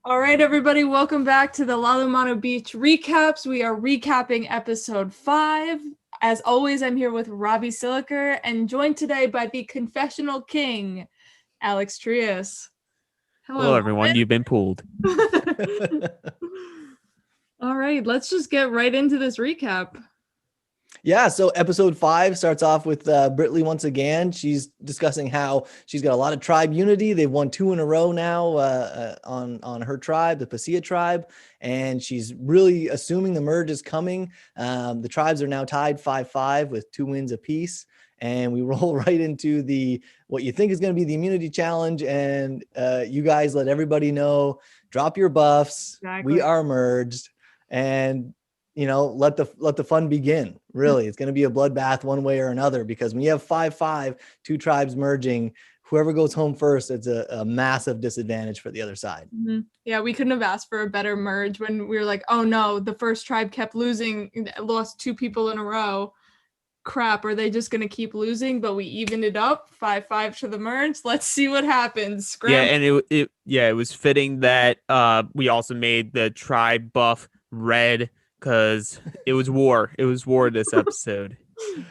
All right, everybody, welcome back to the Lalomanu Beach recaps. We are recapping episode 5. As always, I'm here with Robbie Silliker and joined today by the confessional king, Alex Trias. Hello, everyone. You've been pulled. All right, let's just get right into this recap. Yeah, so episode 5 starts off with Brittley once again. She's discussing how she's got a lot of tribe unity. They've won 2 in a row now on her tribe, the Pasea tribe, and she's really assuming the merge is coming. The tribes are now tied 5-5 with 2 wins apiece, and we roll right into what you think is going to be the immunity challenge, and you guys let everybody know, drop your buffs. Exactly. We are merged, and let the fun begin. Really, it's going to be a bloodbath one way or another, because when you have 5-5, 2 tribes merging, whoever goes home first, it's a massive disadvantage for the other side. Mm-hmm. Yeah, we couldn't have asked for a better merge when we were like, oh no, the first tribe kept losing, lost 2 people in a row. Crap, are they just going to keep losing? But we evened it up, 5-5 to the merge. Let's see what happens. Scram. Yeah, and it was fitting that we also made the tribe buff red, because it was war. It was war this episode.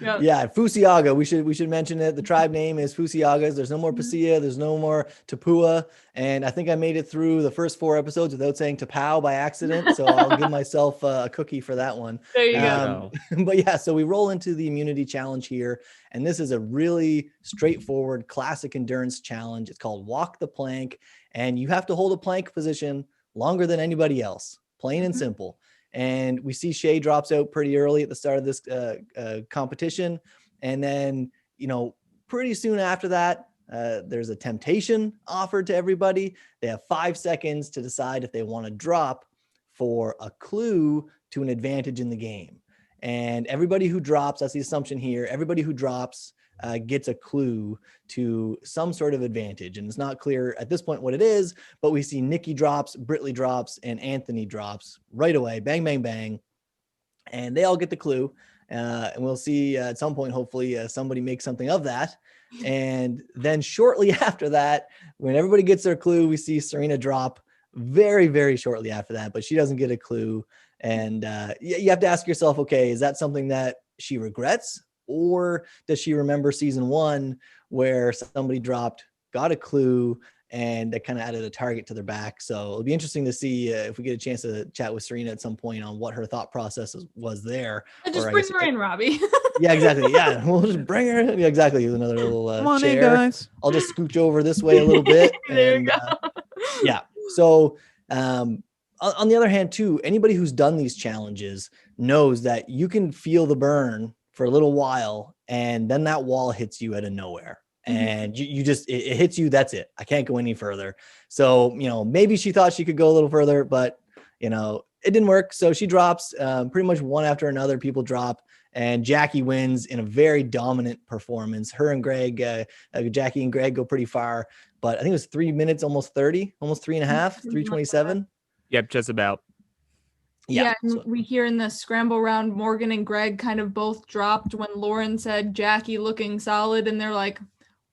Yeah, Fusiaga. We should mention it. The tribe name is Fusiagas. There's no more Pasea. There's no more Tapua. And I think I made it through the first 4 episodes without saying Tapau by accident. So I'll give myself a cookie for that one. There you go. But yeah, so we roll into the immunity challenge here. And this is a really straightforward classic endurance challenge. It's called Walk the Plank. And you have to hold a plank position longer than anybody else. Plain and simple. And we see Shea drops out pretty early at the start of this competition. And then, pretty soon after that, there's a temptation offered to everybody. They have 5 seconds to decide if they want to drop for a clue to an advantage in the game. And everybody who drops, that's the assumption here, everybody who drops gets a clue to some sort of advantage. And it's not clear at this point what it is, but we see Nikki drops, Brittley drops, and Anthony drops right away. Bang, bang, bang. And they all get the clue. And we'll see at some point, hopefully, somebody makes something of that. And then shortly after that, when everybody gets their clue, we see Serena drop very, very shortly after that, but she doesn't get a clue. And you have to ask yourself, okay, is that something that she regrets? Or does she remember season 1 where somebody dropped, got a clue, and that kind of added a target to their back? So it'll be interesting to see if we get a chance to chat with Serena at some point on what her thought process was there. Just bring her in, Robbie. Yeah, exactly. Yeah, we'll just bring her in. Yeah, exactly. With another little Come on chair. In, guys. I'll just scooch over this way a little bit. There you go. Yeah. So on the other hand, too, anybody who's done these challenges knows that you can feel the burn for a little while, and then that wall hits you out of nowhere, and you just, it hits you. That's it. I can't go any further. So, maybe she thought she could go a little further, but it didn't work. So she drops pretty much one after another. People drop, and Jackie wins in a very dominant performance. Her and Greg, Jackie and Greg go pretty far, but I think it was 3 minutes, almost 30, almost 3.5, 3:27. Yep. Just about. Yeah, so we hear in the scramble round, Morgan and Greg kind of both dropped when Lauren said Jackie looking solid, and they're like,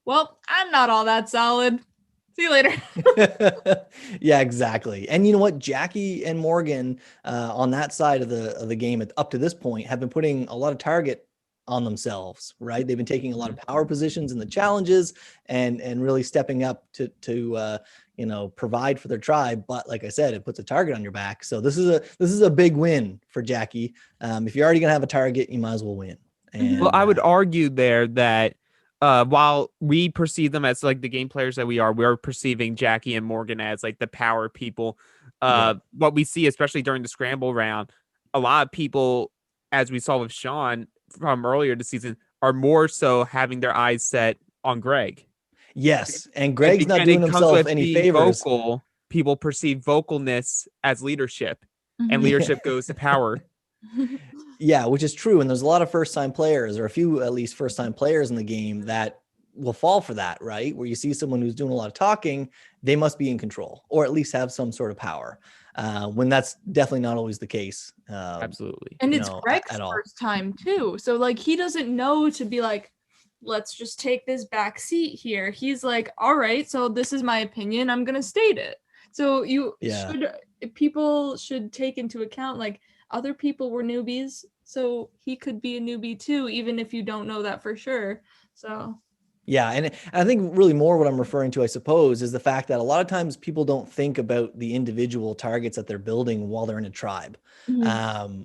well, I'm not all that solid. See you later. Yeah, exactly. And you know what? Jackie and Morgan on that side of the game up to this point have been putting a lot of target on themselves, right? They've been taking a lot of power positions in the challenges and really stepping up to provide for their tribe. But like I said, it puts a target on your back. So this is a big win for Jackie. If you're already gonna have a target, you might as well win. And, well, I would argue there that while we perceive them as like the game players that we're perceiving Jackie and Morgan as like the power people. What we see, especially during the scramble round, a lot of people, as we saw with Shawn from earlier this season, are more so having their eyes set on Greg. Yes, and Greg's not doing himself any favors. People perceive vocalness as leadership, and leadership goes to power. Yeah, which is true. And there's a lot of first-time players, or a few at least first-time players in the game that will fall for that, right? Where you see someone who's doing a lot of talking, they must be in control, or at least have some sort of power. When that's definitely not always the case. Absolutely. And it's Greg's first time too. So like, he doesn't know to be like, let's just take this back seat here. He's like, all right, so this is my opinion. I'm going to state it. So Yeah. people should take into account like other people were newbies, so he could be a newbie too, even if you don't know that for sure. So Yeah, and I think really more what I'm referring to, I suppose, is the fact that a lot of times people don't think about the individual targets that they're building while they're in a tribe,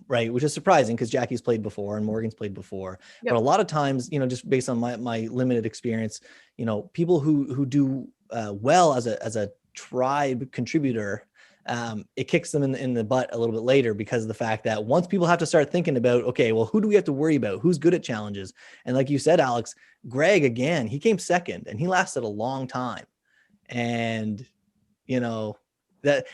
right? Which is surprising because Jackie's played before and Morgan's played before. Yep. But a lot of times, just based on my limited experience, people who do well as a tribe contributor, it kicks them in the butt a little bit later because of the fact that once people have to start thinking about, okay, well, who do we have to worry about? Who's good at challenges? And like you said, Alex, Greg, again, he came second and he lasted a long time. And, that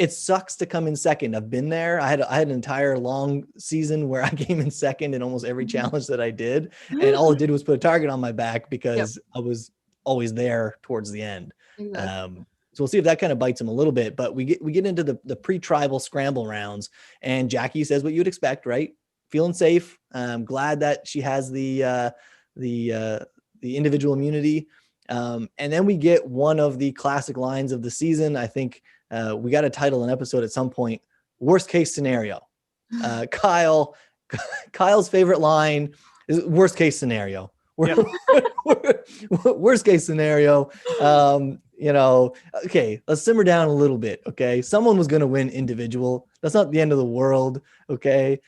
it sucks to come in second. I've been there. I had an entire long season where I came in second in almost every challenge that I did. And all it did was put a target on my back because I was always there towards the end. Exactly. So we'll see if that kind of bites him a little bit, but we get into the pre-tribal scramble rounds, and Jackie says what you'd expect, right? Feeling safe. I'm glad that she has the individual immunity. And then we get one of the classic lines of the season. I think we got to title an episode at some point, worst case scenario. Kyle's favorite line is worst case scenario. Worst case scenario. Okay, let's simmer down a little bit. Okay. Someone was going to win individual. That's not the end of the world. Okay.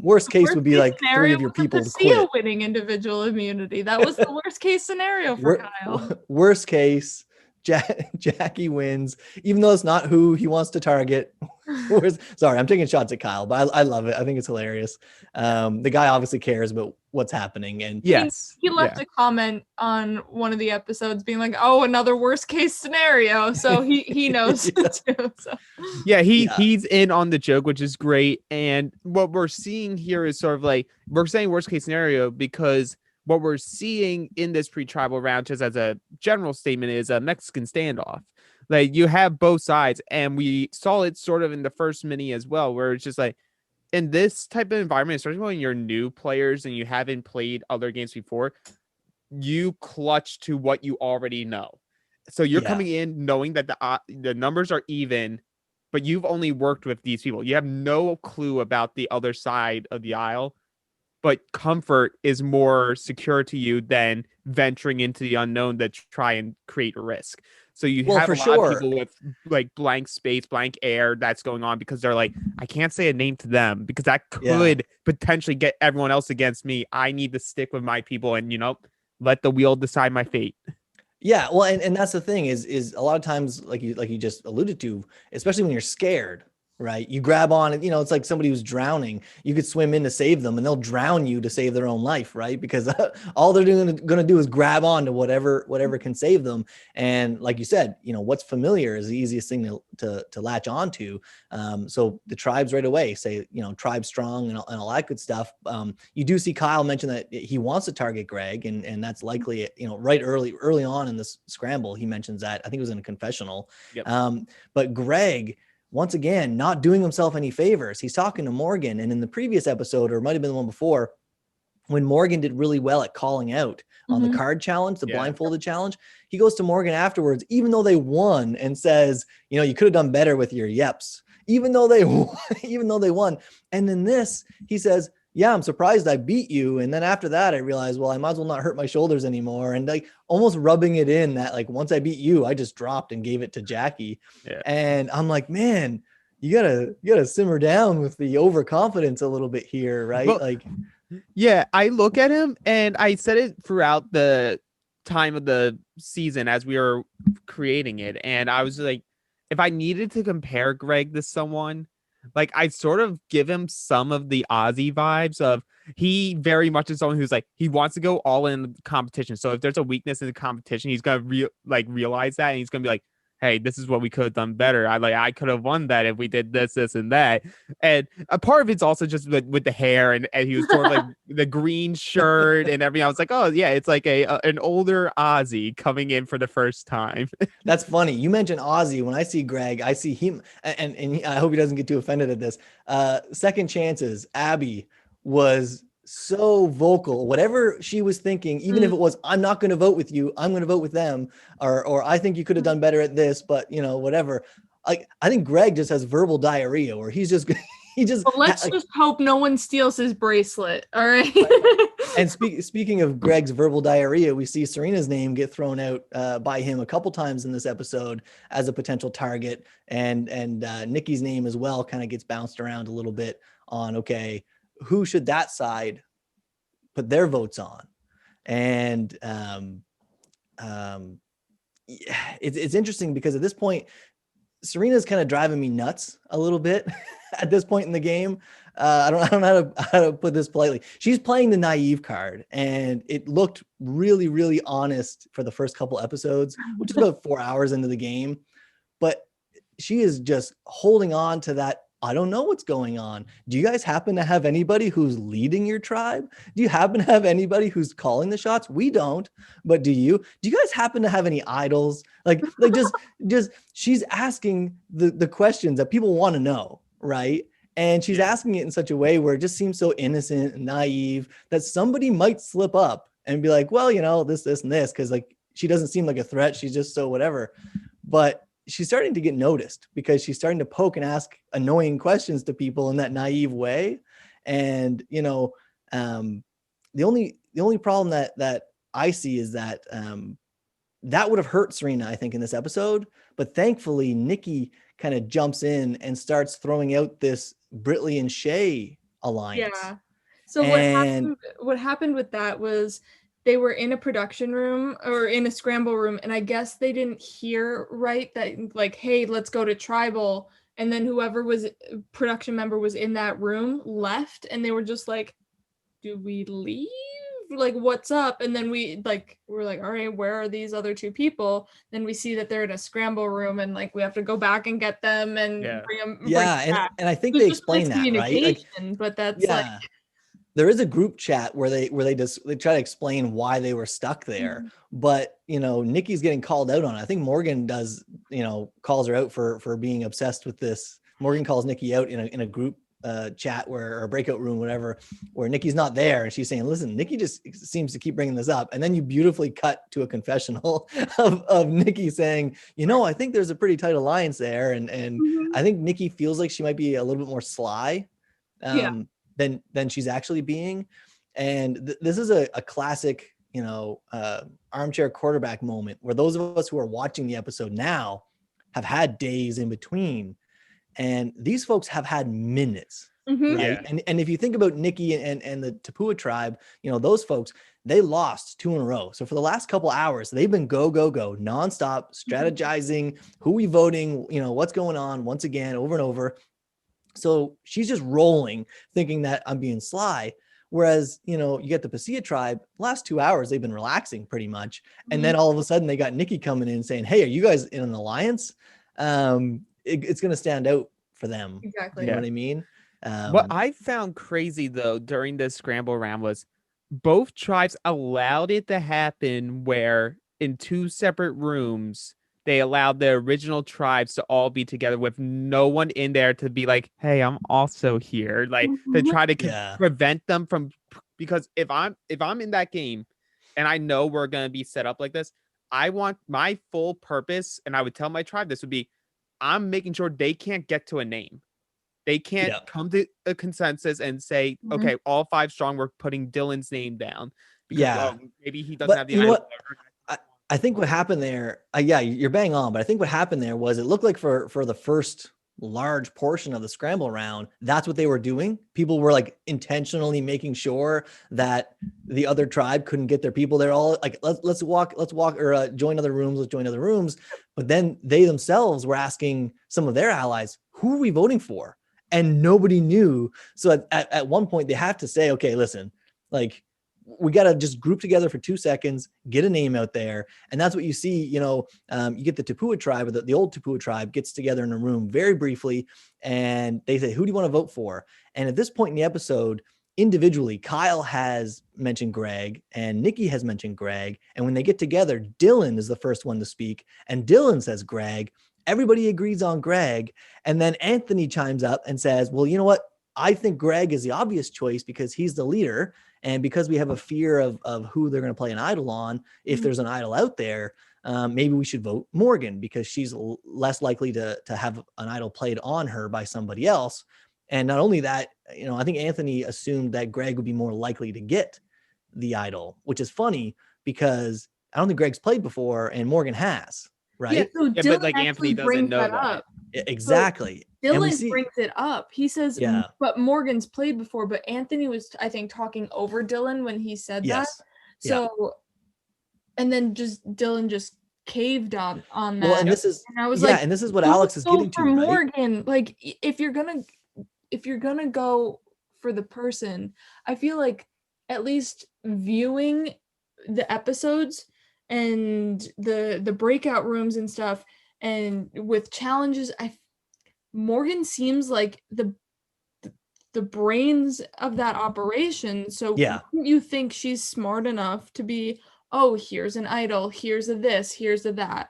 Worst case would be like 3 of your people to quit. Winning individual immunity. That was the worst case scenario for Kyle. Worst case, Jackie wins, even though it's not who he wants to target. Sorry, I'm taking shots at Kyle, but I love it. I think it's hilarious. The guy obviously cares about what's happening, and yes, he left a comment on one of the episodes being like, "Oh, another worst case scenario." So he knows too. So. Yeah, he's in on the joke, which is great. And what we're seeing here is sort of like we're saying worst case scenario because what we're seeing in this pre-tribal round, just as a general statement, is a Mexican standoff. Like you have both sides, and we saw it sort of in the first mini as well, where it's just like in this type of environment, especially when you're new players and you haven't played other games before, you clutch to what you already know. So you're coming in knowing that the numbers are even, but you've only worked with these people. You have no clue about the other side of the aisle. But comfort is more secure to you than venturing into the unknown to try and create risk. So you have a lot of people with like blank space, blank air that's going on because they're like, I can't say a name to them because that could potentially get everyone else against me. I need to stick with my people and, let the wheel decide my fate. Yeah. Well, and that's the thing is a lot of times, like you just alluded to, especially when you're scared, right? You grab on and, it's like somebody who's drowning. You could swim in to save them and they'll drown you to save their own life, right? Because all they're going to do is grab on to whatever can save them. And like you said, what's familiar is the easiest thing to latch on to. So the tribes right away say, tribe strong and all that good stuff. You do see Kyle mention that he wants to target Greg and that's likely, right early on in this scramble, he mentions that. I think it was in a confessional. Yep. But Greg, once again, not doing himself any favors. He's talking to Morgan. And in the previous episode, or it might have been the one before, when Morgan did really well at calling out on the card challenge, the blindfolded challenge, he goes to Morgan afterwards, even though they won, and says, you could have done better with your yeps, even though they won. And then this, he says, yeah, I'm surprised I beat you. And then after that, I realized, well, I might as well not hurt my shoulders anymore. And like almost rubbing it in that like, once I beat you, I just dropped and gave it to Jackie. Yeah. And I'm like, man, you gotta simmer down with the overconfidence a little bit here. Right. Well, yeah, I look at him and I said it throughout the time of the season as we were creating it. And I was like, if I needed to compare Greg to someone, like I sort of give him some of the Ozzy vibes of he very much is someone who's like, he wants to go all in the competition. So if there's a weakness in the competition, he's going to realize that. And he's going to be like, hey, this is what we could have done better. I could have won that if we did this, and that. And a part of it's also just with the hair and he was sort of like the green shirt and everything. I was like, oh yeah, it's like an older Ozzy coming in for the first time. That's funny. You mentioned Ozzy. When I see Greg, I see him and I hope he doesn't get too offended at this. Second Chances, Abby was so vocal. Whatever she was thinking, even if it was, I'm not going to vote with you, I'm going to vote with them, or I think you could have done better at this, but whatever. Like, I think Greg just has verbal diarrhea where he's just Well, let's just hope no one steals his bracelet. All right. And speaking of Greg's verbal diarrhea, we see Serena's name get thrown out by him a couple times in this episode as a potential target, and Nikki's name as well kind of gets bounced around a little bit on, okay, who should that side put their votes on? And it's interesting because at this point, Serena's kind of driving me nuts a little bit at this point in the game. I don't know how to put this politely. She's playing the naive card, and it looked really, really honest for the first couple episodes, which is about 4 hours into the game. But she is just holding on to that. I don't know what's going on. Do you guys happen to have anybody who's leading your tribe? Do you happen to have anybody who's calling the shots? We don't, but do you? Do you guys happen to have any idols? Like just she's asking the questions that people want to know, right? And she's asking it in such a way where it just seems so innocent and naive that somebody might slip up and be like, well, this, and this, because like she doesn't seem like a threat. She's just so whatever. But she's starting to get noticed because she's starting to poke and ask annoying questions to people in that naive way. And, the only problem that I see is that that would have hurt Serena, I think, in this episode. But thankfully, Nikki kind of jumps in and starts throwing out this Brittley and Shea alliance. Yeah. So what happened with that was they were in a production room or in a scramble room, and I guess they didn't hear right that, like, hey, let's go to tribal. And then whoever was production member was in that room left, and they were just like, do we leave? Like, what's up? And then we're like, all right, where are these other two people? Then we see that they're in a scramble room, and like we have to go back and get them and bring them. And I think they explain that, right? But that's like, there is a group chat where they try to explain why they were stuck there. But Nikki's getting called out on it. I think Morgan does, calls her out for being obsessed with this. Morgan calls Nikki out in a group chat or a breakout room, whatever, where Nikki's not there, and she's saying, listen, Nikki just seems to keep bringing this up. And then you beautifully cut to a confessional of Nikki saying, I think there's a pretty tight alliance there, and I think Nikki feels like she might be a little bit more sly than she's actually being. And this is a classic armchair quarterback moment where those of us who are watching the episode now have had days in between. And these folks have had minutes, right? Yeah. And if you think about Nikki and the Tapua tribe, those folks, they lost 2 in a row. So for the last couple hours, they've been go, nonstop, strategizing, who we voting, what's going on once again, over and over. So she's just rolling, thinking that I'm being sly. Whereas, you get the Pasea tribe, the last 2 hours, they've been relaxing pretty much. And then all of a sudden they got Nikki coming in saying, hey, are you guys in an alliance? It's going to stand out for them. Exactly. You know what I mean? What I found crazy, though, during the scramble round was both tribes allowed it to happen where in 2 separate rooms, they allowed the original tribes to all be together with no one in there to be like, hey, I'm also here. Like, to try to prevent them from, because if I'm in that game and I know we're going to be set up like this, I want my full purpose, and I would tell my tribe this would be, I'm making sure they can't get to a name. They can't come to a consensus and say, okay, all 5 strong, we're putting Dylan's name down. Because, maybe he doesn't have the I think what happened there, you're bang on, but I think what happened there was it looked like for the first large portion of the scramble round, that's what they were doing. People were like intentionally making sure that the other tribe couldn't get their people. They're all like, let's walk or join other rooms. Let's join other rooms. But then they themselves were asking some of their allies, who are we voting for? And nobody knew. So at one point they have to say, okay, listen, like, we got to just group together for 2 seconds, get a name out there. And that's what you see, you get the Tapua tribe, or the old Tapua tribe gets together in a room very briefly, and they say, who do you want to vote for? And at this point in the episode, individually, Kyle has mentioned Greg and Nikki has mentioned Greg. And when they get together, Dylan is the first one to speak. And Dylan says Greg. Everybody agrees on Greg. And then Anthony chimes up and says, well, you know what? I think Greg is the obvious choice because he's the leader. And because we have a fear of who they're going to play an idol on, if there's an idol out there, maybe we should vote Morgan because she's less likely to have an idol played on her by somebody else. And not only that, I think Anthony assumed that Greg would be more likely to get the idol, which is funny because I don't think Greg's played before and Morgan has, right? Yeah, so Yeah, Dylan but like Anthony doesn't brings know that that. up. Exactly. So Dylan brings it up. He says, Yeah. but Morgan's played before, but Anthony was, I think, talking over Dylan when he said that. So, and then Dylan just caved on that. Well, and this is, and I was like, and this is what Alex is getting to, right? Morgan, like if you're gonna go for the person, I feel like at least viewing the episodes and the breakout rooms and stuff, and with challenges, Morgan seems like the brains of that operation. So wouldn't you think she's smart enough to be, oh, here's an idol, here's a this, here's a that.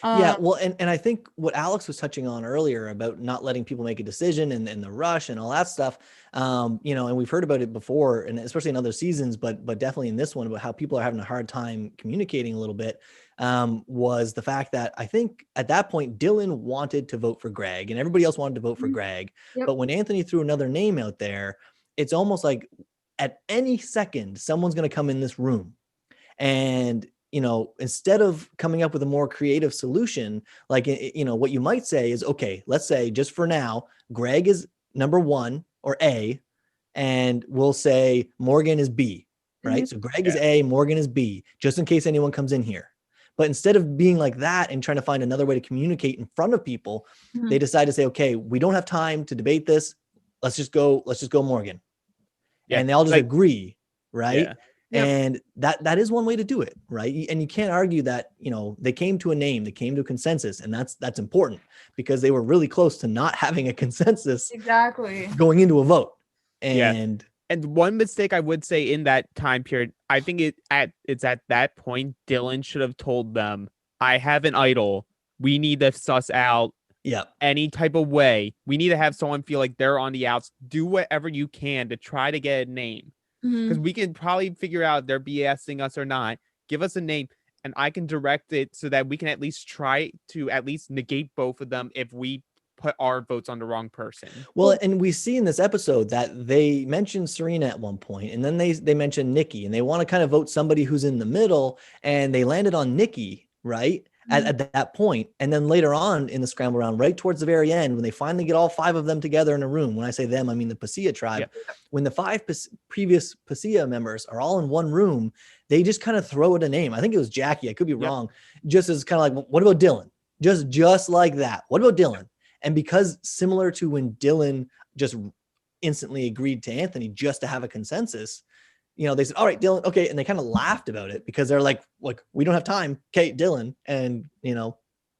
Well, and I think what Alex was touching on earlier about not letting people make a decision and the rush and all that stuff, and we've heard about it before, and especially in other seasons, but definitely in this one, about how people are having a hard time communicating a little bit, was the fact that I think at that point, Dylan wanted to vote for Greg and everybody else wanted to vote for Greg. But when Anthony threw another name out there, it's almost like at any second, someone's going to come in this room and instead of coming up with a more creative solution, like, what you might say is, okay, let's say just for now, Greg is number 1 or A, and we'll say Morgan is B, right? So Greg is A, Morgan is B, just in case anyone comes in here. But instead of being like that and trying to find another way to communicate in front of people, they decide to say, okay, we don't have time to debate this. Let's just go Morgan. Yeah. And they all just agree, right? Yeah. And that is one way to do it, right? And you can't argue that, they came to a name, they came to a consensus, and that's important because they were really close to not having a consensus going into a vote. And one mistake I would say in that time period, I think it's at that point, Dylan should have told them, I have an idol. We need to suss out any type of way. We need to have someone feel like they're on the outs. Do whatever you can to try to get a name. Because we can probably figure out if they're BSing us or not. Give us a name, and I can direct it so that we can at least try to at least negate both of them if we put our votes on the wrong person. Well, and we see in this episode that they mentioned Serena at one point, and then they mentioned Nikki, and they want to kind of vote somebody who's in the middle, and they landed on Nikki, right? At that point. And then later on in the scramble round, right towards the very end, when they finally get all 5 of them together in a room, when I say them, I mean the Pasilla tribe, when the 5 previous Pasilla members are all in one room, they just kind of throw it a name. I think it was Jackie. I could be wrong. Just as kind of like, what about Dylan? Just like that. What about Dylan? And because similar to when Dylan just instantly agreed to Anthony just to have a consensus, they said, all right, Dylan. Okay. And they kind of laughed about it because they're like, we don't have time. Okay, Dylan. And,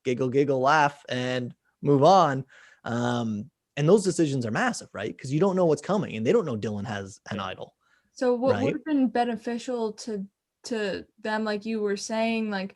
giggle, laugh and move on. And those decisions are massive, right? Because you don't know what's coming and they don't know Dylan has an idol. So what would have been beneficial to them, like you were saying, like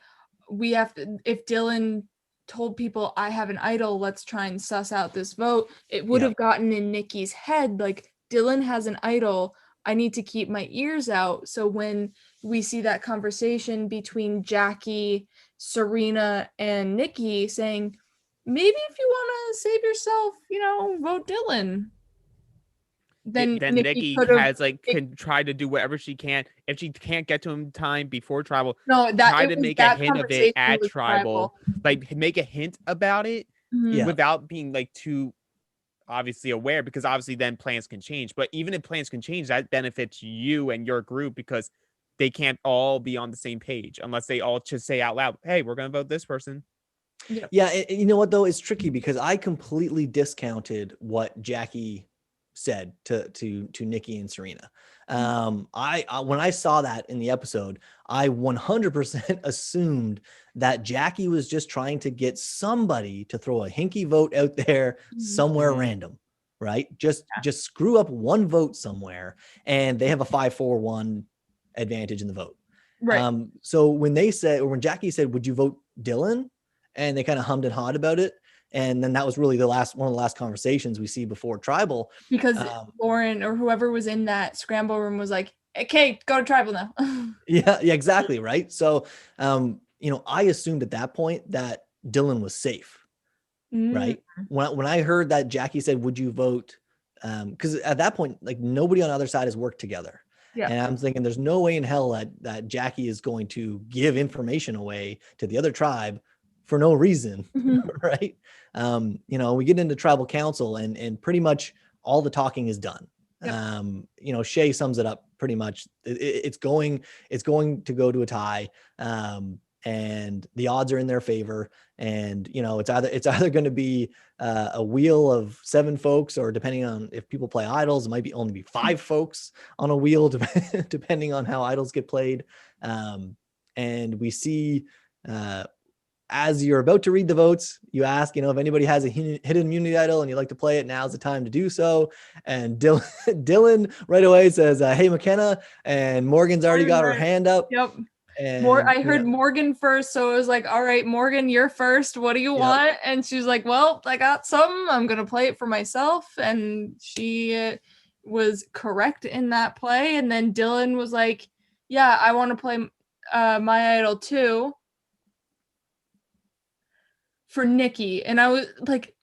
we have to, if Dylan told people I have an idol, let's try and suss out this vote, it would have gotten in Nikki's head, like Dylan has an idol, I need to keep my ears out. So when we see that conversation between Jackie, Serena, and Nikki saying, maybe if you want to save yourself, vote Dylan. Then Nikki can try to do whatever she can. If she can't get to him in time before tribal, try to make a hint of it at tribal. Like make a hint about it without being like too obviously aware, because obviously then plans can change. But even if plans can change, that benefits you and your group because they can't all be on the same page unless they all just say out loud, hey, we're going to vote this person. Yeah. And you know what, though? It's tricky because I completely discounted what Jackie said to Nikki and Serena. I when I saw that in the episode, I 100% assumed that Jackie was just trying to get somebody to throw a hinky vote out there somewhere random, right? Just screw up one vote somewhere and they have a 5-4-1 advantage in the vote. Right. So when Jackie said, would you vote Dylan? And they kind of hummed and hawed about it. And then that was really one of the last conversations we see before tribal. Because Lauren or whoever was in that scramble room was like, okay, go to tribal now. Yeah, exactly. Right. So, I assumed at that point that Dylan was safe. Right. When I heard that Jackie said, would you vote? Because at that point, like, nobody on the other side has worked together. Yeah. And I'm thinking there's no way in hell that Jackie is going to give information away to the other tribe for no reason. Right. We get into tribal council and pretty much all the talking is done. Yep. Shea sums it up pretty much. It's going to go to a tie. And the odds are in their favor. And, it's either going to be a wheel of 7 folks, or depending on if people play idols, it might be only 5 folks on a wheel, depending on how idols get played. And we see, as you're about to read the votes, you ask, if anybody has a hidden immunity idol and you'd like to play it, now's the time to do so. And Dylan right away says, hey, McKenna, and Morgan's already got her hand up. Yep. And I heard Morgan first, so it was like, all right, Morgan, you're first. What do you want? And she's like, well, I got something. I'm gonna play it for myself. And she was correct in that play. And then Dylan was like, yeah, I want to play my idol too for Nikki. And I was like,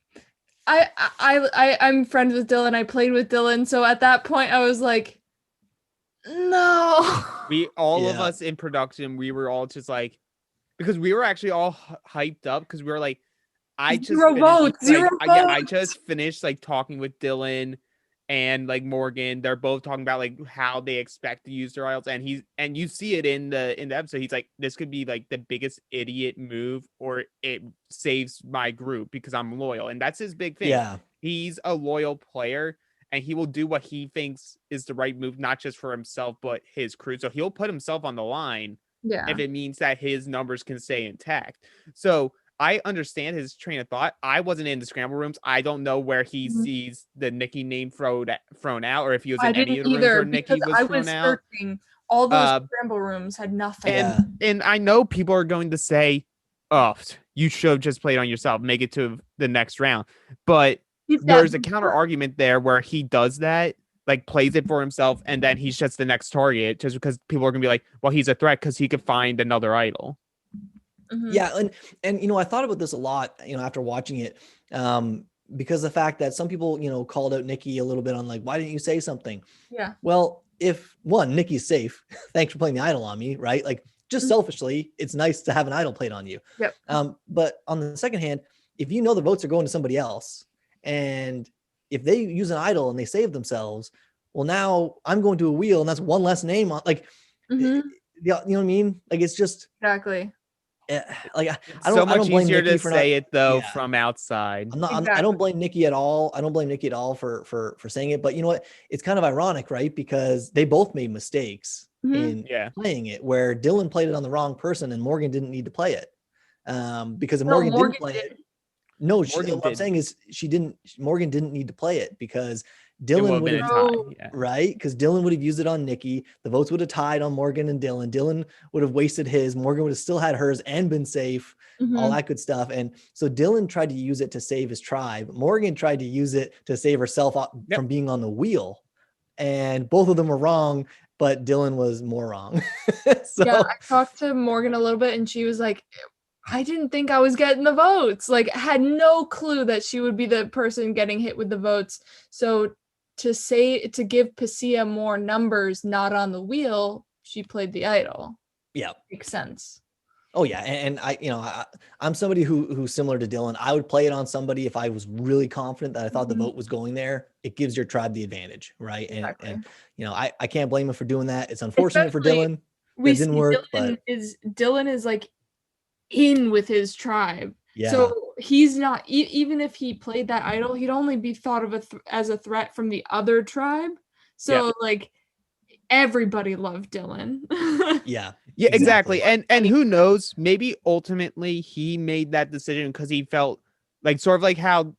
I'm friends with Dylan. I played with Dylan, so at that point I was like, no. We all of us in production, we were all just like, because we were actually all hyped up because we were like, I just finished like talking with Dylan and like Morgan. They're both talking about like how they expect to use their idols, and you see it in the episode. He's like, this could be like the biggest idiot move, or it saves my group because I'm loyal, and that's his big thing. Yeah, he's a loyal player. And he will do what he thinks is the right move, not just for himself, but his crew. So he'll put himself on the line if it means that his numbers can stay intact. So I understand his train of thought. I wasn't in the scramble rooms. I don't know where he sees the Nikki name thrown out, or if he was in any of the rooms where Nikki was thrown out. All those scramble rooms had nothing. And I know people are going to say, oh, you should have just played on yourself, make it to the next round. But there's a counter argument there where he does that, like plays it for himself, and then he's just the next target just because people are gonna be like, well, he's a threat because he could find another idol. Yeah, and I thought about this a lot, after watching it, because the fact that some people, called out Nikki a little bit on like, why didn't you say something? Yeah. Well, if Nikki's safe, thanks for playing the idol on me, right? Like, just selfishly, it's nice to have an idol played on you. Yep. But on the second hand, if the votes are going to somebody else, and if they use an idol and they save themselves, well, now I'm going to a wheel and that's one less name on, like, you know what I mean? Like, it's just exactly. Like, I don't blame easier Nikki to say it though from outside. I don't blame Nikki at all. I don't blame Nikki at all for saying it. But you know what? It's kind of ironic, right? Because they both made mistakes in playing it, where Dylan played it on the wrong person and Morgan didn't need to play it. Because Morgan didn't play it. No, what I'm saying is Morgan didn't need to play it because Dylan would have, right? Because Dylan would have used it on Nikki. The votes would have tied on Morgan and Dylan. Dylan would have wasted his. Morgan would have still had hers and been safe, all that good stuff. And so Dylan tried to use it to save his tribe. Morgan tried to use it to save herself from being on the wheel. And both of them were wrong, but Dylan was more wrong. I talked to Morgan a little bit and she was like, I didn't think I was getting the votes. Like, had no clue that she would be the person getting hit with the votes. So to give Pasia more numbers not on the wheel, she played the idol. Yeah. Makes sense. Oh yeah. And I'm somebody who's similar to Dylan. I would play it on somebody if I was really confident that I thought the vote was going there. It gives your tribe the advantage, right? Exactly. And I can't blame him for doing that. It's unfortunate for Dylan. It didn't work. Dylan is like in with his tribe. Yeah. So he's not, even if he played that idol, he'd only be thought of as a threat from the other tribe. So like everybody loved Dylan. Yeah, exactly. And who knows, maybe ultimately he made that decision because he felt like sort of like how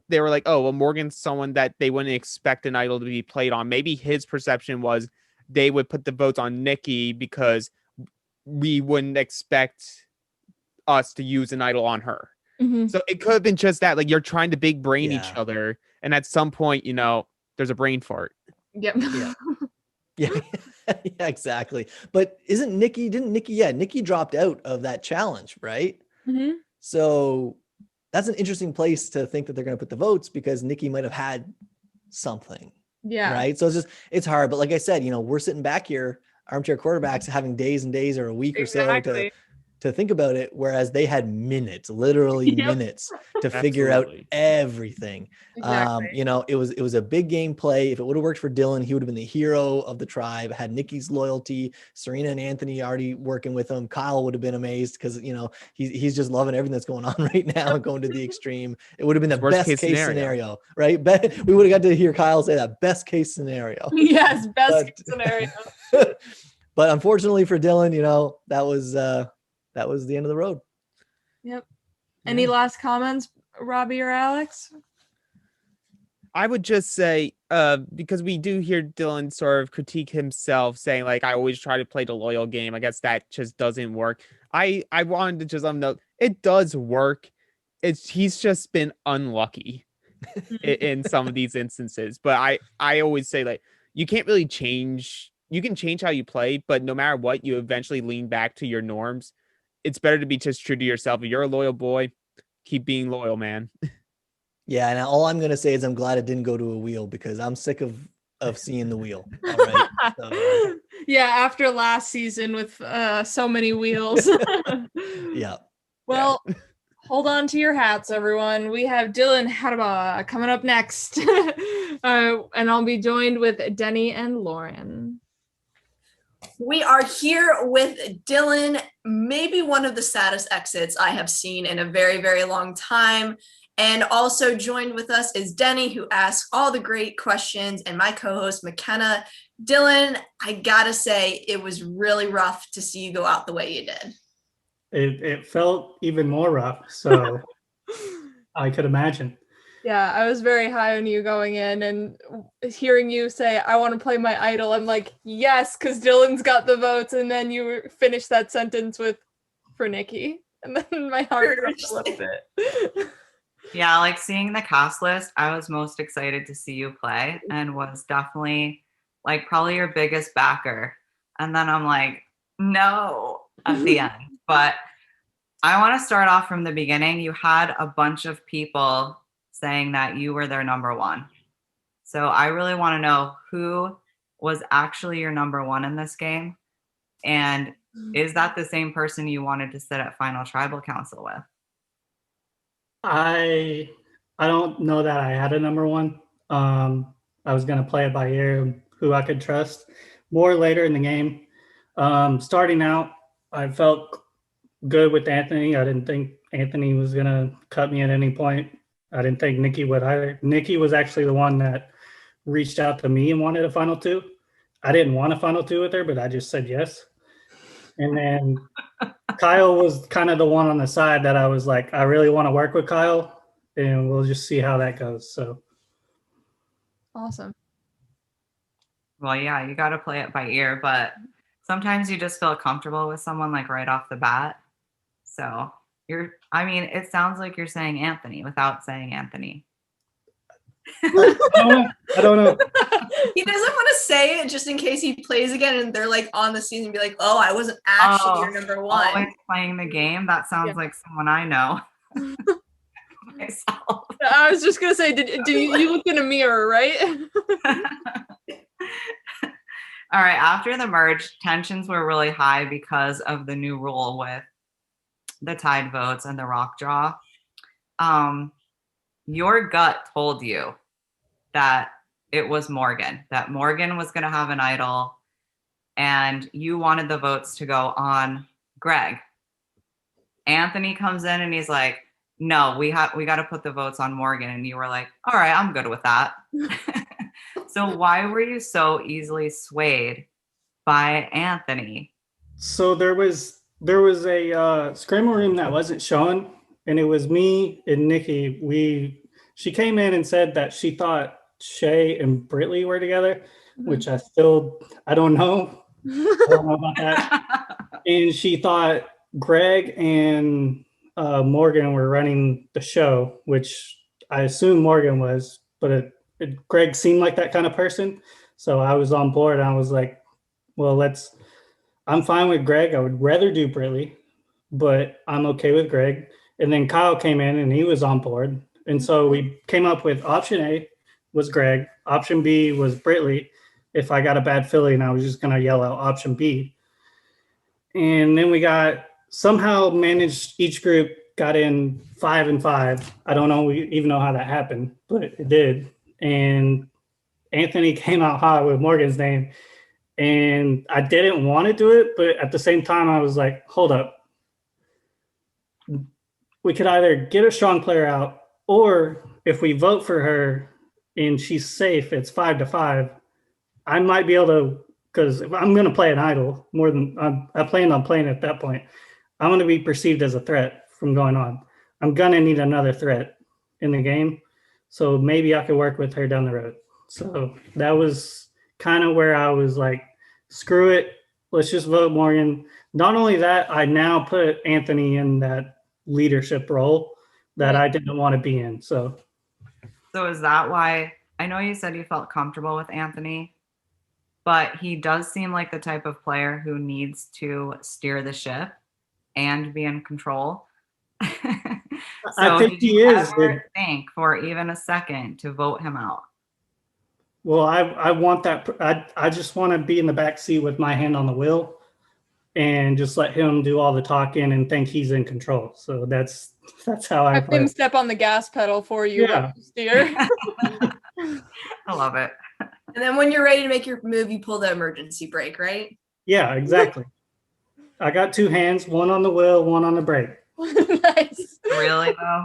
they were like, oh, well, Morgan's someone that they wouldn't expect an idol to be played on. Maybe his perception was they would put the votes on Nikki because we wouldn't expect us to use an idol on her. Mhm. So it could have been just that, like you're trying to big brain each Yeah. other, and at some point, there's a brain fart. Yep. Yeah. Yeah, yeah, exactly. But Nikki dropped out of that challenge, right? Mhm. So that's an interesting place to think that they're going to put the votes because Nikki might have had something, Yeah. right? So it's hard. But like I said, we're sitting back here, armchair quarterbacks, having days and days or a week or so Exactly. to think about it, whereas they had minutes, literally Yep. minutes to figure out Absolutely. everything. Exactly. It was a big game play. If it would have worked for Dylan, he would have been the hero of the tribe, had Nikki's loyalty, Serena and Anthony already working with him. Kyle would have been amazed because, he's just loving everything that's going on right now and going to the extreme. It would have been the Worst best case case scenario, right? We would have got to hear Kyle say that best case scenario. Yes, best case scenario. But unfortunately for Dylan, that was the end of the road. Yep. Any last comments, Robbie or Alex? I would just say, because we do hear Dylan sort of critique himself, saying like, "I always try to play the loyal game." I guess that just doesn't work. I wanted to just let him know it does work. He's just been unlucky in some of these instances. But I always say like, you can't really change. You can change how you play, but no matter what, you eventually lean back to your norms. It's better to be just true to yourself. If you're a loyal boy, keep being loyal, man. Yeah, and all I'm gonna say is I'm glad it didn't go to a wheel because I'm sick of seeing the wheel. All right. So, yeah, after last season with so many wheels. yeah. Well, hold on to your hats, everyone. We have Dylan Hattabaugh coming up next. And I'll be joined with Dennie and Lauren. We are here with Dylan, maybe one of the saddest exits I have seen in a very, very long time. And also joined with us is Dennie, who asks all the great questions, and my co-host, McKenna. Dylan, I gotta say, it was really rough to see you go out the way you did. It felt even more rough, so I could imagine. Yeah, I was very high on you going in, and hearing you say, "I want to play my idol," I'm like, yes, because Dylan's got the votes, and then you finish that sentence with, "for Nikki," and then my heart dropped a little bit. Yeah, like seeing the cast list, I was most excited to see you play and was definitely like probably your biggest backer. And then I'm like, no, at the end. But I want to start off from the beginning. You had a bunch of people saying that you were their number one. So I really want to know who was actually your number one in this game. And is that the same person you wanted to sit at Final Tribal Council with? I don't know that I had a number one. I was going to play it by ear, who I could trust. More later in the game. Starting out, I felt good with Anthony. I didn't think Anthony was going to cut me at any point. I didn't think Nikki would either. Nikki was actually the one that reached out to me and wanted a final two. I didn't want a final two with her, but I just said yes. And then Kyle was kind of the one on the side that I was like, I really want to work with Kyle, and we'll just see how that goes. So Awesome. Well, yeah, you got to play it by ear, but sometimes you just feel comfortable with someone like right off the bat. So it sounds like you're saying Anthony without saying Anthony. I don't know. He doesn't want to say it just in case he plays again and they're like on the season and be like, oh, I wasn't actually your number one. Always playing the game. That sounds like someone I know. Myself. I was just gonna say, did you look in a mirror, right? All right. After the merge, tensions were really high because of the new rule with the tied votes and the rock draw. Your gut told you that it was Morgan, that Morgan was going to have an idol, and you wanted the votes to go on Greg. Anthony comes in and he's like, no, we got to put the votes on Morgan. And you were like, all right, I'm good with that. So why were you so easily swayed by Anthony? So there was a scramble room that wasn't shown, and it was me and Nikki. She came in and said that she thought Shea and Brittley were together, which I don't know. I don't know about that. And she thought Greg and Morgan were running the show, which I assume Morgan was, but Greg seemed like that kind of person. So I was on board. And I was like, well, I'm fine with Greg. I would rather do Brittley, but I'm okay with Greg. And then Kyle came in and he was on board. And so we came up with option A was Greg. Option B was Brittley. If I got a bad feeling, I was just going to yell out option B. And then we somehow managed, each group got in 5 and 5. I don't know even know how that happened, but it did. And Anthony came out hot with Morgan's name. And I didn't want to do it, but at the same time, I was like, hold up. We could either get a strong player out, or if we vote for her and she's safe, it's 5-5. I might be able to, because if I'm going to play an idol more than I planned on playing at that point, I'm going to be perceived as a threat from going on. I'm going to need another threat in the game. So maybe I could work with her down the road. So that was kind of where I was like, screw it. Let's just vote Morgan. Not only that, I now put Anthony in that leadership role that I didn't want to be in. So is that why, I know you said you felt comfortable with Anthony, but he does seem like the type of player who needs to steer the ship and be in control. So I think he is. Think for even a second to vote him out? Well, I want that. I just want to be in the back seat with my hand on the wheel and just let him do all the talking and think he's in control. So that's how I have play. him step on the gas pedal for you. Yeah. Steer. I love it. And then when you're ready to make your move, you pull the emergency brake, right? Yeah, exactly. I got 2 hands, one on the wheel, one on the brake. Nice. Really though?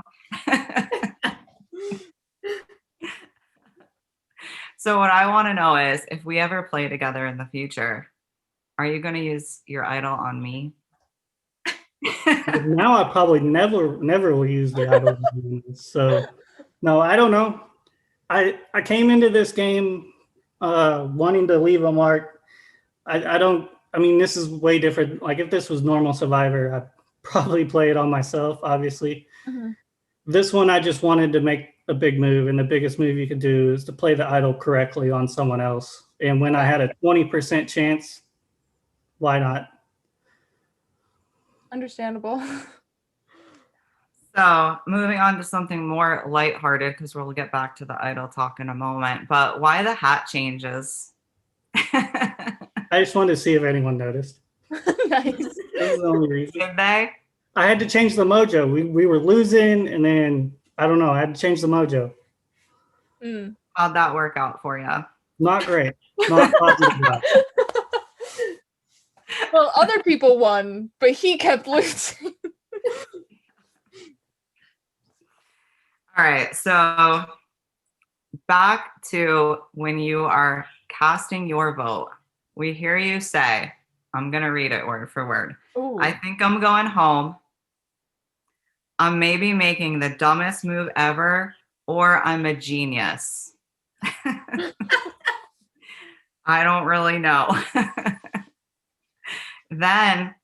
So what I want to know is, if we ever play together in the future, are you going to use your idol on me? Now I probably never will use the idol. So no, I don't know. I came into this game wanting to leave a mark. I mean, this is way different. Like if this was normal Survivor, I'd probably play it on myself, obviously. Mhm. This one, I just wanted to make a big move, and the biggest move you could do is to play the idol correctly on someone else. And when I had a 20% chance, why not? Understandable. So moving on to something more lighthearted, because we'll get back to the idol talk in a moment, but why the hat changes? I just wanted to see if anyone noticed. Nice. That was the only reason. Did they? I had to change the mojo. We were losing, and then, I don't know, I had to change the mojo. Mm. How'd that work out for you? Not great. Not positive. Well, other people won, but he kept losing. All right, so back to when you are casting your vote. We hear you say, I'm going to read it word for word. Ooh. I think I'm going home. I'm maybe making the dumbest move ever, or I'm a genius. I don't really know. Then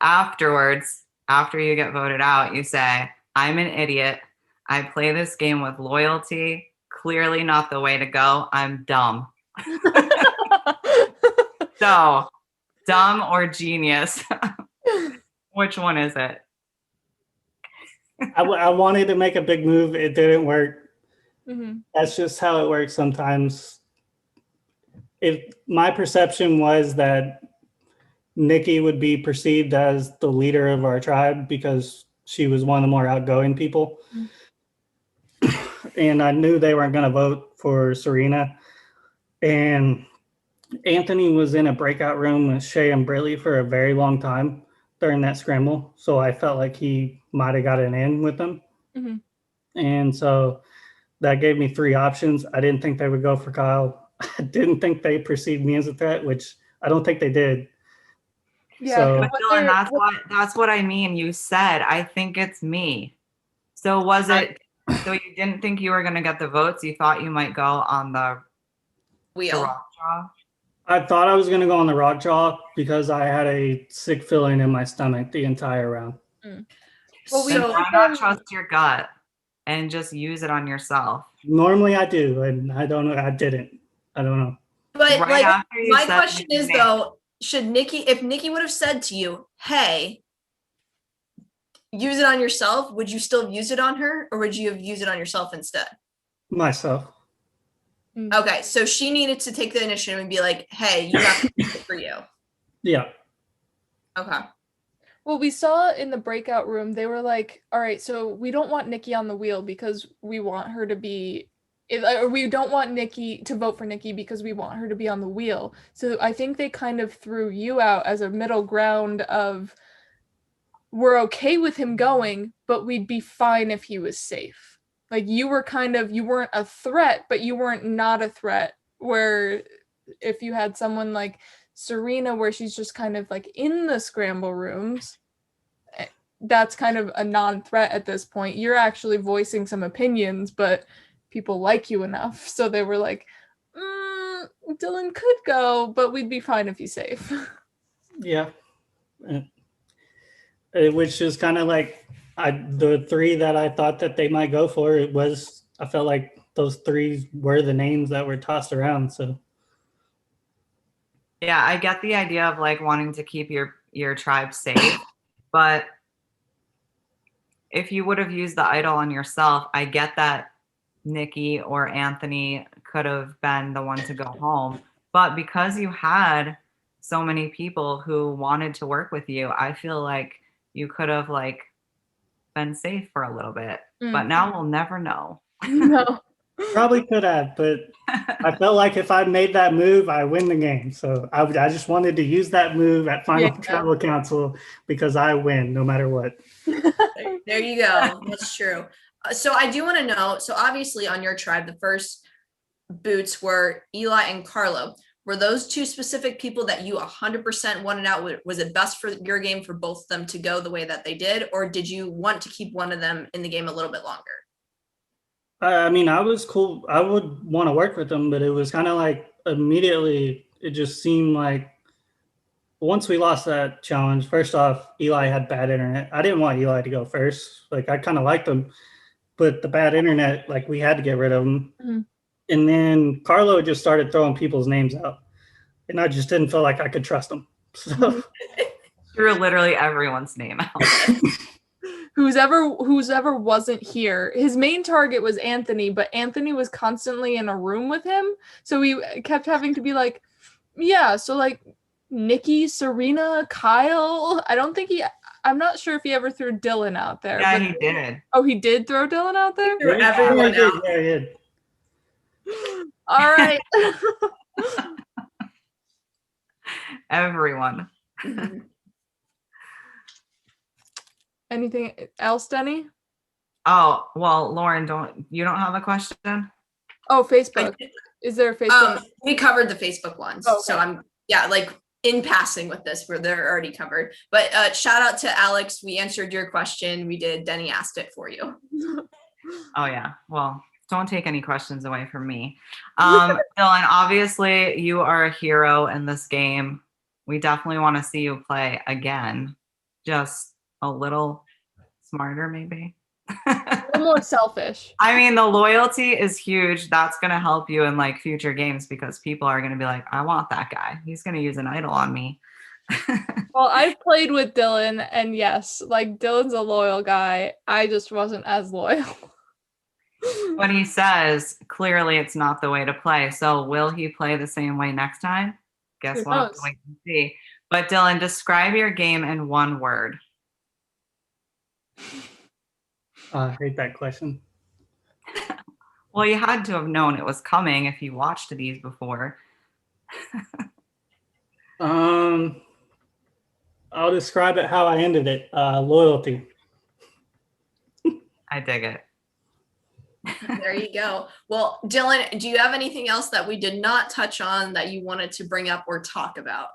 afterwards, after you get voted out, you say, I'm an idiot. I play this game with loyalty. Clearly not the way to go. I'm dumb. So, dumb or genius? Which one is it? I wanted to make a big move. It didn't work. Mm-hmm. That's just how it works sometimes. If my perception was that Nikki would be perceived as the leader of our tribe because she was one of the more outgoing people. And I knew they weren't going to vote for Serena. And Anthony was in a breakout room with Shea and Brittley for a very long time during that scramble. So I felt like he might have gotten in with them. Mm-hmm. And so that gave me 3 options. I didn't think they would go for Kyle. I didn't think they perceived me as a threat, which I don't think they did. Yeah, So, But Dylan, that's what I mean. You said, I think it's me. So was it, so you didn't think you were going to get the votes? You thought you might go on the Wheel. rock draw? I thought I was going to go on the rock jaw because I had a sick feeling in my stomach the entire round. Well, we Then So- why not trust your gut and just use it on yourself? Normally I do, and I don't know. I didn't. I don't know. But Right like, after you my said question Nikki's is name. though, if Nikki would have said to you, "Hey, use it on yourself," would you still have used it on her, or would you have used it on yourself instead? Myself. Okay, so she needed to take the initiative and be like, "Hey, you have to use it for you." Yeah. Okay. Well, we saw in the breakout room, they were like, all right, so we don't want Nikki on the wheel because we want her to be, or we don't want Nikki to vote for Nikki because we want her to be on the wheel. So I think they kind of threw you out as a middle ground of, we're okay with him going, but we'd be fine if he was safe. Like you were you weren't a threat, but you weren't not a threat. Where if you had someone like Serena, where she's just kind of like in the scramble rooms, that's kind of a non-threat at this point. You're actually voicing some opinions, but people like you enough. So they were like, Dylan could go, but we'd be fine if he's safe. Yeah. Which is kind of like the three that I thought that they might go for. I felt like those three were the names that were tossed around. So Yeah, I get the idea of like wanting to keep your tribe safe, but if you would have used the idol on yourself, I get that Nikki or Anthony could have been the one to go home. But because you had so many people who wanted to work with you, I feel like you could have like been safe for a little bit. But now we'll never know. No. probably could have, but I felt like if I made that move, I win the game. So I just wanted to use that move at Final Tribal Council because I win no matter what. There you go. That's true. So I do want to know, so obviously on your tribe, the first boots were Eli and Carlo. Were those two specific people that you 100% wanted out? Was it best for your game for both of them to go the way that they did? Or did you want to keep one of them in the game a little bit longer? I mean, I was cool. I would want to work with them, but it was kind of like immediately, it just seemed like once we lost that challenge, first off, Eli had bad internet. I didn't want Eli to go first. Like, I kind of liked him, but the bad internet, like, we had to get rid of him. Mm-hmm. And then Carlo just started throwing people's names out, and I just didn't feel like I could trust him. So threw literally everyone's name out. Who's ever wasn't here. His main target was Anthony, but Anthony was constantly in a room with him. So we kept having to be like, yeah, so like Nikki, Serena, Kyle. I'm not sure if he ever threw Dylan out there. Yeah, but, he did. Oh, he did throw Dylan out there? Threw everyone out. Yeah, he did. All right. Everyone. Mm-hmm. Anything else, Denny? Oh, well, Lauren, you don't have a question? Oh, Facebook. Is there a Facebook? We covered the Facebook ones. Oh, okay. So I'm like in passing with this where they're already covered. But shout out to Alex. We answered your question. We did. Denny asked it for you. Oh yeah. Well, don't take any questions away from me. Dylan, obviously you are a hero in this game. We definitely want to see you play again. Just a little smarter, maybe. A little more selfish. I mean, the loyalty is huge. That's going to help you in like future games because people are going to be like, I want that guy. He's going to use an idol on me. Well, I've played with Dylan, and yes, like Dylan's a loyal guy. I just wasn't as loyal. But he says clearly it's not the way to play. So will he play the same way next time? Guess we'll have to wait and see. But Dylan, describe your game in one word. I hate that question. Well, you had to have known it was coming if you watched these before. I'll describe it how I ended it. Loyalty. I dig it. There you go. Well, Dylan, do you have anything else that we did not touch on that you wanted to bring up or talk about?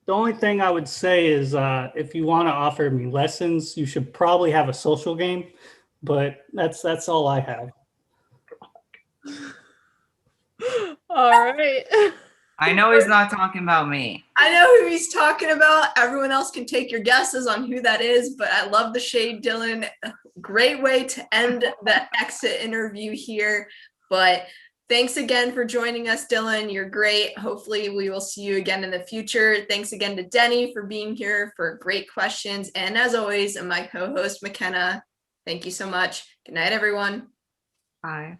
The only thing I would say is if you want to offer me lessons, you should probably have a social game, but that's all I have. All right. I know he's not talking about me. I know who he's talking about. Everyone else can take your guesses on who that is, but I love the shade, Dylan. Great way to end the exit interview here. But thanks again for joining us, Dylan. You're great. Hopefully we will see you again in the future. Thanks again to Dennie for being here for great questions. And as always, my co-host, McKenna. Thank you so much. Good night, everyone. Bye.